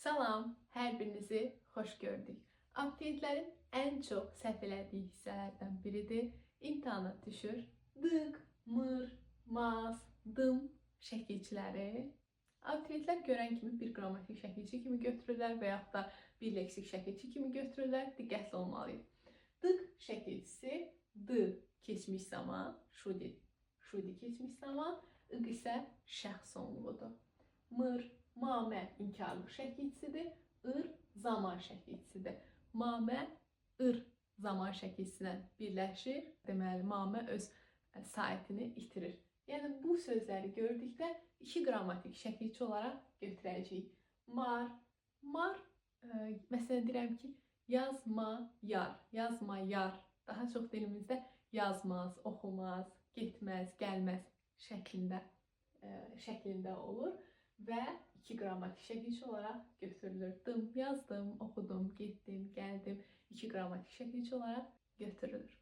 Salam, hər birinizi xoş gördük. Abituriyentlərin ən çox səhv elədiyi hissələrdən biridir. İmtahana düşür dık, mır, maz, dım şəkilçiləri. Abituriyentlər görən kimi bir qrammatik şəkilçi kimi götürürlər və yaxud da bir leksik şəkilçi kimi götürürlər. Diqqətli olmalıyıq. Dık şəkilçisi d keçmiş zaman, şudi keçmiş zaman, ıq isə şəxs sonluğudur. Mır, mamə inkarlıq şəkilçisidir, ır zaman şəkilçisidir. Mamə ır zaman şəkilçisindən birləşir. Deməli, mamə öz saitini itirir. Yəni, bu sözləri gördükdə iki qrammatik şəkilçi olaraq götürəcəyik. Mar, məsələn deyirəm ki, yazmayar. Daha çox dilimizdə yazmaz, oxumaz, getməz, gəlməz şəklində olur və iki qrammatik şəkilçi olaraq götürülür. Dım, yazdım, oxudum, getdim, gəldim. İki qrammatik şəkilçi olaraq götürülür.